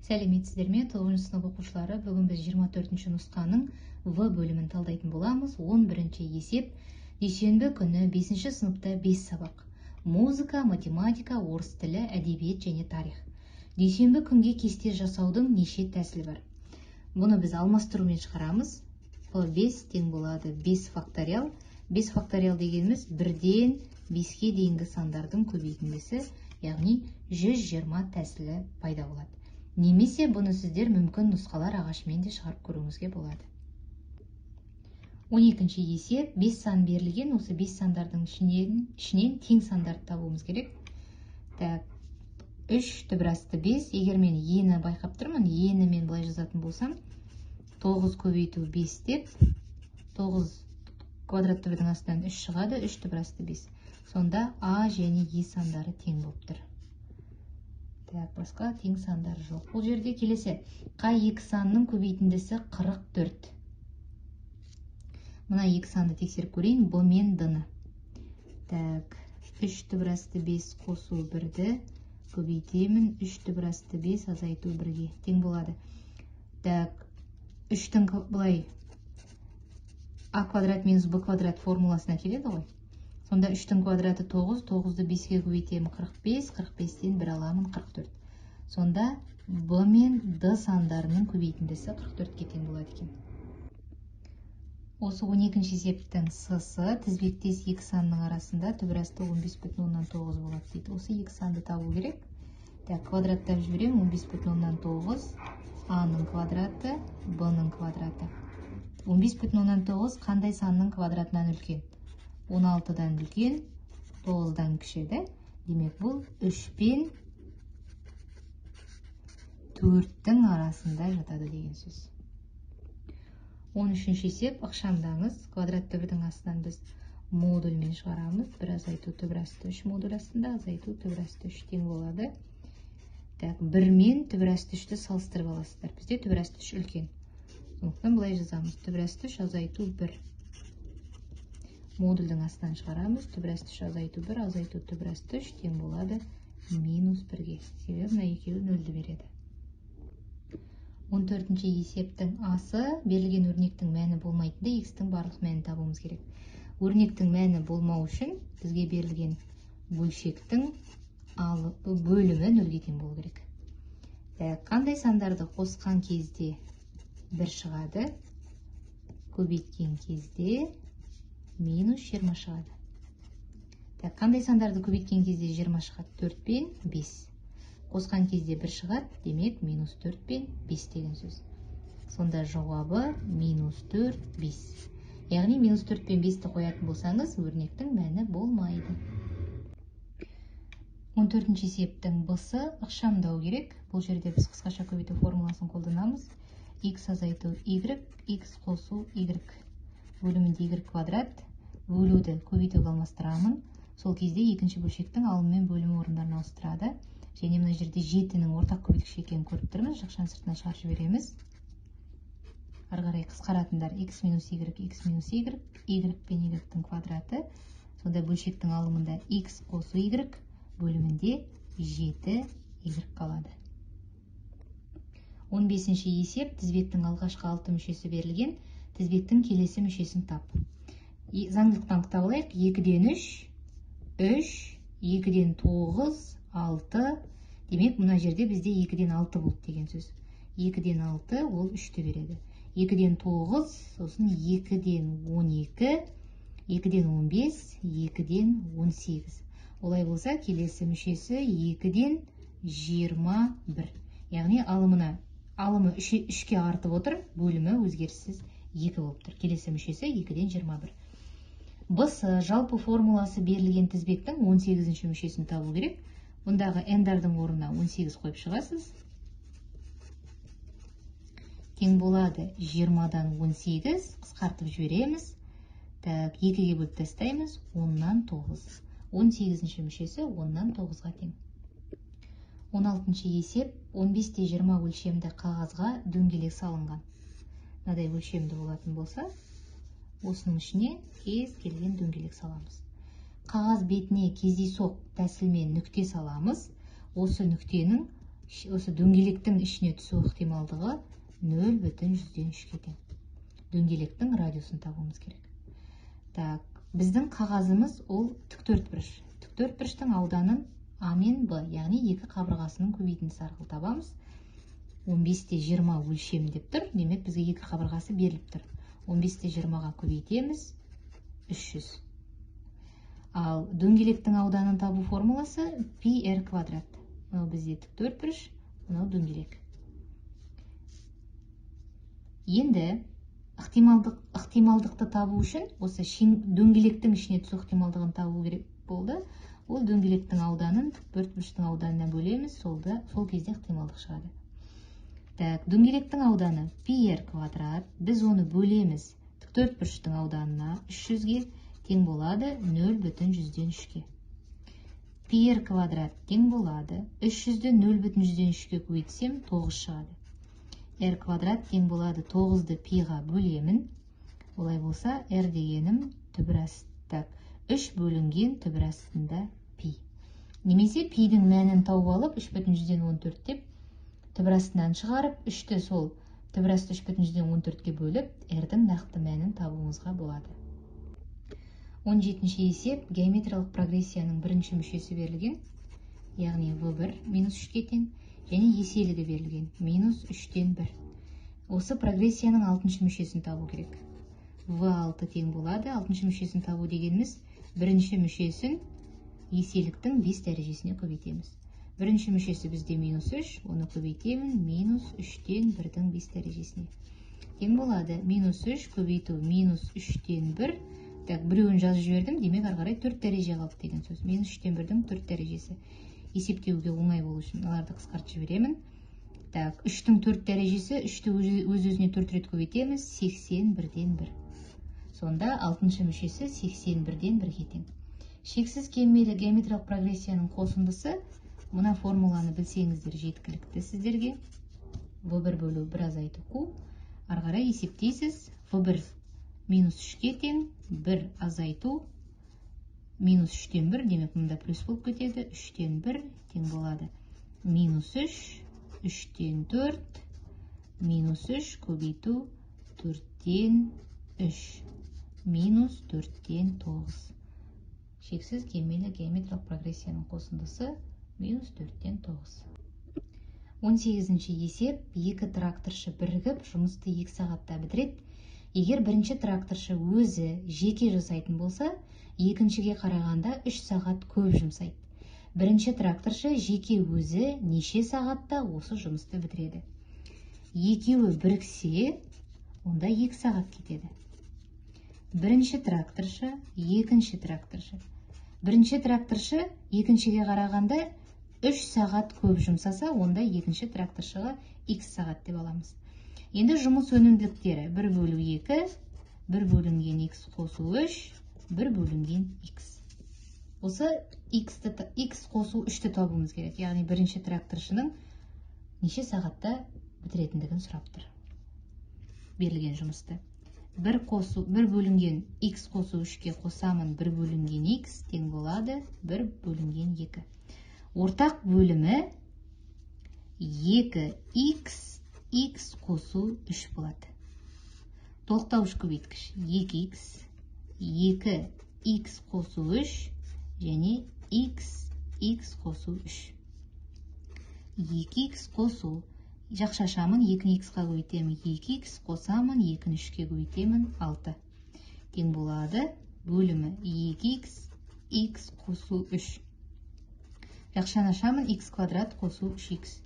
Сәлеметсіздер ме, 9 сынып оқушылары? Бүгін біз 24 нұсқаның В бөлімін талдайтын боламыз. 11 есеп. Дүйсенбі күні 5 сыныпта 5 сабақ. Музыка, математика, орыс тілі, әдебиет және тарих. Дүйсенбі күнге кесте жасаудың неше тәсілі бар? Бұны біз алмастырумен шығарамыз. P5 тең болады 5 факториал. 5 факториал дегеніміз 1-ден 5-ке дейінгі сандардың көбейтіндісі, яғни 120 тәсілі пайда болады. Немесе бұны сіздер мүмкін нұсқалар ағашымен де шығарып көруіңізге болады. 12 есеп. 5 сан берілген, осы 5 сандардың ішінен тең сандарды табуымыз керек. 3 түбірасты 5. Егер мен ені байқап тұрмын, ені мен былай жазатын болсам, 9 көбейту 5 деп, 9 квадрат түбірдің астынан 3 шығады, 3 түбірасты 5. Сонда А және Е сандары тең болып тұр. Басқа тең сандар жоқ. Бұл жерде келесі. Қай екі санның көбейтіндісі 44. Мына екі санды тексеріп көрейін. Б мен Д-ны. 3 түбірасты 5 қосу 1-ді көбейтемін. 3 түбірасты 5 азайту 1-ге тең болады. 3-тің бұлай А квадрат минус Б квадрат формуласына келеді ғой. Сонда 3-тің квадраты 9, 9-ды 5-ге көбейтемін 45, 45-тен 1 аламын 44. Сонда Б мен Д сандарының көбейтіндісі 44-ке тең болады екен. Осы 12 есептің С-сы тізбектес екі санның арасында түбірасты 15,9 болады дейді. Осы екі санды табу керек. Квадраттап жіберем, 15,9 А-ның квадраты, Б-ның квадраты. 15,9 қандай санның квадратынан үлкен? 16-дан үлкен, 9-дан кіші. Демек бұл 3 пен 4-тің арасында жатады деген сөз. 13 есеп. Ықшамдаңыз. Квадрат түбірдің астынан біз модульмен шығарамыз. 1 азайту түбірасты 3 модуль астында азайту түбірасты 3 тең болады. 1 мен түбірасты 3-ті салыстырып аласыздар. Бізде түбірасты 3 үлкен. Сондықтан бұлай жазамыз. Түбірасты 3 азайту 1. Модульдің астынан шығарамыз. Түбірасты 3 азайту 1, азайту түбірасты 3 тең болады минус 1-ге. Себебі мына екеуі 0-ді береді. 14 есептің асы берілген өрнектің мәні болмайтынды X-тің барлық мәнін табуымыз керек. Өрнектің мәні болмау үшін бізге берілген бөлшектің бөлімі 0-ге тең болу керек. Қандай сандарды қосқан кезде 1 шығады, көбейткен кезде минус 20 шығады. Қандай сандарды көбейткен кезде 20 шығады? 4 пен 5. Қосқан кезде 1 шығады, демек минус 4 пен 5 деген сөз. Сонда жауабы минус 4, 5. Яғни минус 4 пен 5-ті қоятын болсаңыз, өрнектің мәні болмайды. 14 есептің Б-сы ықшамдау керек. Бұл жерде біз қысқаша көбейту формуласын қолданамыз. X азайту Y, X қосу Y. Бөлімінде Y квадрат. Бөлуді көбейтуге алмастырамын. Сол кезде екінші бөлшектің алым мен бөлімі орындарын ауыстырады. Және мына жерде 7-нің ортақ көбейткіш екенін көріп тұрмыз. Жақшаны сыртына шығарып жібереміз. Ары қарай қысқаратындар X минус Y, X минус Y, Y пен Y-тің квадраты. Сонда бөлшектің алымында X қосу Y, бөлімінде 7Y қалады. 15 есеп. Тізбектің алғашқы 6 мүшесі берілген. Тізбектің келесі мүшесін тап. Заңдылықтан таба алайық. 2-ден 3, 3, 2-ден 9, 6. Демек, мұна жерде бізде 2-ден 6 болды деген сөз. 2-ден 6 ол 3-ті береді. 2-ден 9, сосын 2-ден 12, 2-ден 15, 2-ден 18. Олай болса, келесі мүшесі 2-ден 21. Яғни алымы 3-ке артып отыр, бөлімі өзгеріссіз 2 болып тұр. Келесі мүшесі 2-ден 21. Б-сы жалпы формуласы берілген тізбектің 18-ші мүшесін табу керек. Бұндағы n-дардың орнына 18 қойып шығасыз. Тең болады 20-дан 18, қысқартып жібереміз. 2-ге бөліп тастаймыз, 10-нан 9. 18-ші мүшесі 10-нан 9-ға тең. 16 есеп. 15-те 20 өлшемді қағазға дөңгелек салынған. Мынадай өлшемді болатын болса, осының ішіне кез келген дөңгелек саламыз. Қағаз бетіне кездейсоқ тәсілмен нүкте саламыз. Осы нүктенің осы дөңгелектің ішіне түсу ықтималдығы 0,3-ке тең. Дөңгелектің радиусын табуымыз керек. Так, біздің қағазымыз ол тіктөртбұрыш. Тіктөртбұрыштың ауданын А мен Б, яғни екі қабырғасының көбейтіндісі арқылы табамыз. 15-20 өлшемі деп тұр. Демек, бізге екі қабырғасы беріліп тұр. 15-20-ға көбейтеміз 300. Ал дөңгелектің ауданын табу формуласы πr квадрат. Мынау бізде тіктөртбұрыш, мынау дөңгелек. Енді ықтималдықты табу үшін осы дөңгелектің ішіне түсу ықтималдығын табу керек болды. Ол дөңгелектің ауданын тіктөртбұрыштың ауданына бөлеміз, сол кезде ықтималдық шығады. Так, дөңгелектің ауданы πr квадрат, біз оны бөлеміз тіктөртбұрыштың ауданына 300-ге тең болады 0,3-ке. πr квадрат тең болады 300-ді 0,3-ке көбейтсем 9 шығады. r квадрат тең болады 9-ды π-ға бөлемін. Олай болса, r дегенім түбір асты. 3 бөлінген түбір астында π. Немесе π-дің мәнін тауып алып 3,14 деп түбір астынан шығарып, 3-ті сол түбір асты 3,14-ке бөліп, r-дің нақты мәнін табуымызға болады. 17-ші есеп геометриялық прогрессияның бірінші мүшесі берілген, яғни v1 -3-ке тең, және еселігі берілген -3-тен 1. Осы прогрессияның 6-шы мүшесін табу керек. v6 тең болады. 6-шы мүшесін табу дегеніміз бірінші мүшесін еселіктің 5 дәрежесіне көбейтеміз. Бірінші мүшесі бізде -3, оны көбейтемін -3-тен 1-дің 5 дәрежесіне. Тең болады -3 көбейту -3-тен 1. Так, біреуін жазып жібердім, демек ары қарай 4 дәреже қалды деген сөз. -3-тен 1-дің 4 дәрежесі. Есептеуге оңай болу үшін оларды қысқартып жіберемін. Так, 3-тің 4 дәрежесі, 3-ті өз-өзіне 4 рет көбейтеміз, 81-ден 1. Сонда 6-шы мүшесі 81-ден 1-ге тең. Шексіз кемелі геометриялық прогрессияның қосындысы, мына формуланы білсеңіздер жеткілікті сіздерге. v1 бөлу 1 азайту q. Ары қарай есептейсіз. v1 -3-ке тең, 1 азайту -3-тен 1, демек мұнда плюс болып кетеді. 3-тен 1 тең болады -3, 3-тен 4, -3 көбейту 4-тен 3, -4-тен 9. Шексіз кемелі геометриялық прогрессияның қосындысы -4-тен 9. 18-ші есеп, екі тракторшы бірігіп жұмысты 2 сағатта бітіреді. Егер бірінші тракторшы өзі жеке жасайтын болса, екіншіге қарағанда 3 сағат көп жұмсайды. Бірінші тракторшы жеке өзі неше сағатта осы жұмысты бітіреді. Екеуі біріксе, онда 2 сағат кетеді. Бірінші тракторшы, екінші тракторшы. Бірінші тракторшы екіншіге қарағанда 3 сағат көп жұмсаса, онда екінші тракторшыға x сағат деп аламыз. Енді жұмыс өнімділіктері 1 бөлу 2, 1 бөлінген x қосу 3, 1 бөлінген x. Осы x қосу 3-ті табуымыз керек. Яғни бірінші тракторшының неше сағатта бітіретіндігін сұрап тұр. Берілген жұмысты. 1 бөлінген x қосу 3-ке қосамын, 1 бөлінген x тең болады 1 бөлінген 2. Ортақ бөлімі 2x, x қосу 3 болады. Толықтауыш көбейткіш 2x, 2x қосу 3 және x қосу 3. 2x қосу жақшашамын 2x-қа көбейтемін, 2x қосамын 2-ні 3-ке көбейтемін 6. Тең болады бөлімі 2x, x қосу 3. Жақшаны ашамын x квадрат қосу 3x.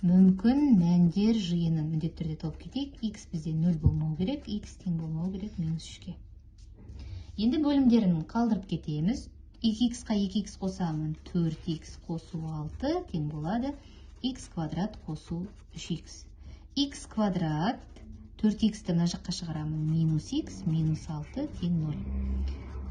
Мүмкін мәндер жиынын міндетті түрде тауып кетейік. X бізде 0 болмау керек, x тең болмау керек -3-ке. Енді бөлімдерін қалдырып кетеміз. 2x-қа 2x қосамын, 4x қосу 6 тең болады x квадрат қосу 3x. X квадрат 4x-ті мына жаққа шығарамын, -x, -6 тең 0.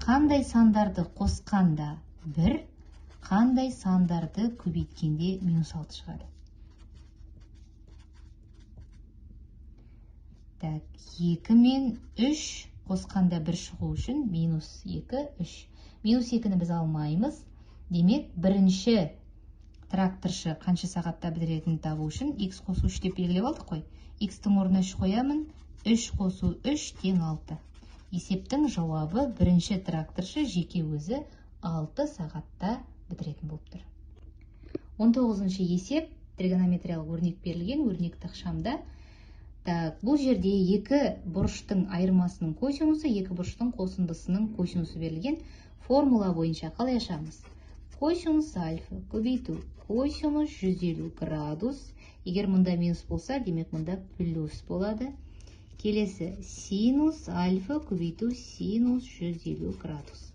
Қандай сандарды қосқанда 1, қандай сандарды көбейткенде -6 шығады. Так, 2 мен 3 қосқанда 1 шығу үшін -2, 3. -2-ні біз алмаймыз. Демек, бірінші тракторшы қанша сағатта бітіретінін табу үшін x қосу 3 деп белгілеп алдық қой. X-тің орнына 3 қоямын. 3 қосу 3 тең 6. Есептің жауабы бірінші тракторшы жеке өзі 6 сағатта бітіретін болып тұр. 19-шы есеп тригонометриялық өрнек берілген өрнекті ықшамда. Бұл жерде екі бұрыштың айырмасының косинусы, екі бұрыштың қосындысының косинусы берілген. Формула бойынша қалай ашамыз? Косинус альфа көбейту косинус 150 градус. Егер мұнда минус болса, демек мұнда плюс болады. Келесі синус альфа көбейту синус 150 градус.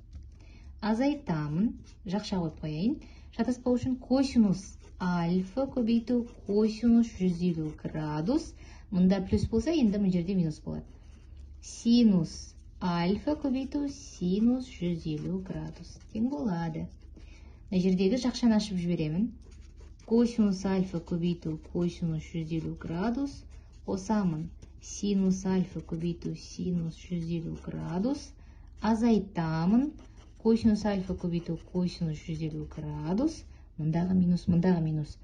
Азайтамын, жақша қойып қояйын. Шатаспау үшін косинус альфа көбейту косинус 150 градус. Мұнда плюс болса, енді бұл жерде минус болады. Синус альфа көбейту синус 150 градус. Тең болады. Мына жердегі жақшаны ашып жіберемін. Косинус альфа көбейту косинус 150 градус. Қосамын. Синус альфа көбейту синус 150 градус. Азайтамын. Косинус альфа көбейту косинус 150 градус. Мұндағы минус.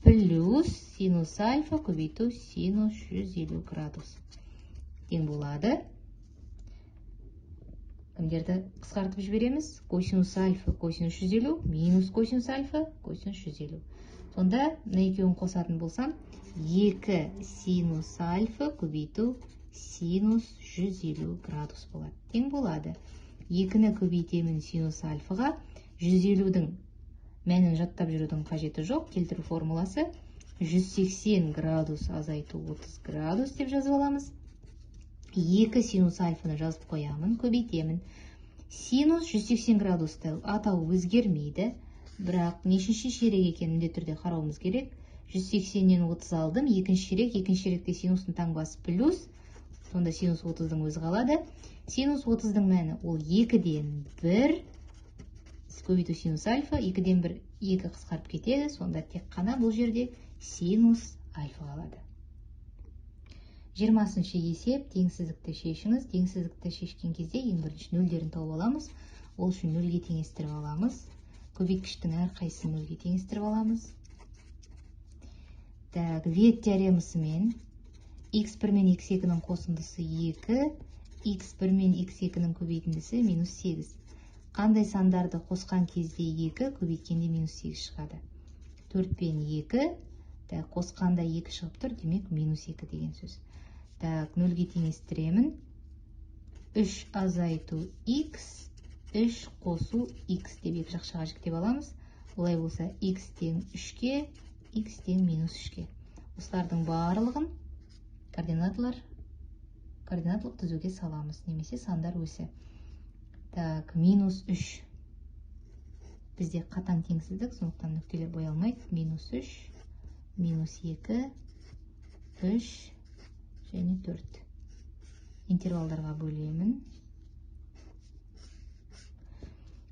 Плюс синус альфа көбейту синус 150 градус. Тең болады. Кімдерді қысқартып жібереміз? Косинус альфа косинус 150, минус косинус альфа косинус 150. Сонда, мына екеуін қосатын болсам, 2 синус альфа көбейту синус 150 градус болады. Тең болады. 2-ні көбейтемін синус альфаға, 150-дің мәнін жаттап жүрудің қажеті жоқ. Келтіру формуласы 180 градус азайту 30 градус деп жазып аламыз. 2 синус альфаны жазып қоямын, көбейтемін. Синус 180 градусты атау өзгермейді, бірақ нешінші ширек екенін міндетті түрде қарауымыз керек. 180-нен 30 алдым, екінші ширекте синустың таңбасы плюс, сонда синус 30-дің өзі қалады. Синус 30-дің мәні ол 2-ден 1, көбейту синус альфа, 2-ден 1, 2 қысқарып кетеді, сонда тек қана бұл жерде синус альфа қалады. 20-шы есеп, теңсіздікті шешіңіз. Теңсіздікті шешкен кезде ең бірінші нөлдерін тауып аламыз. Ол үшін нөлге теңестіріп аламыз. Көбейткіштің әрқайсысын нөлге теңестіріп аламыз. Вет теоремасымен x1 мен x2-ның қосындысы 2, x1 мен x2-ның көбейтіндісі минус 8. Қандай сандарды қосқан кезде 2, көбейткенде минус 8 шығады. 4 пен 2, қосқанда 2 шығып тұр, демек минус 2 деген сөз. Нөлге теңестіремін. 3 азайту x, 3 қосу x деп екі жақшаға жіктеп аламыз. Олай болса x тең 3-ке, x тең минус 3-ке. Осылардың барлығын координаталық түзуге саламыз, немесе сандар өсі. Минус 3. Бізде қатаң теңсіздік, сондықтан нүктелер боялмайды. Минус 3, минус 2, 3 және 4. Интервалдарға бөлемін.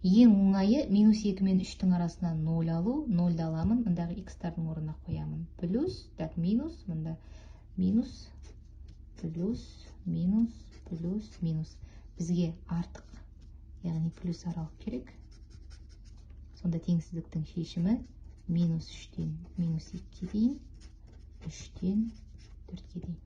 Ең оңайы минус 2 мен 3-тің арасына 0 алу. 0-ды аламын, мұндағы x-тардың орнына қоямын. Плюс, минус, мұнда минус, плюс, минус, плюс, минус. Бізге артық, яғни плюс аралық керек. Сонда теңсіздіктің шешімі минус 3-тен минус 2-ке дейін, 3-тен 4-ке дейін.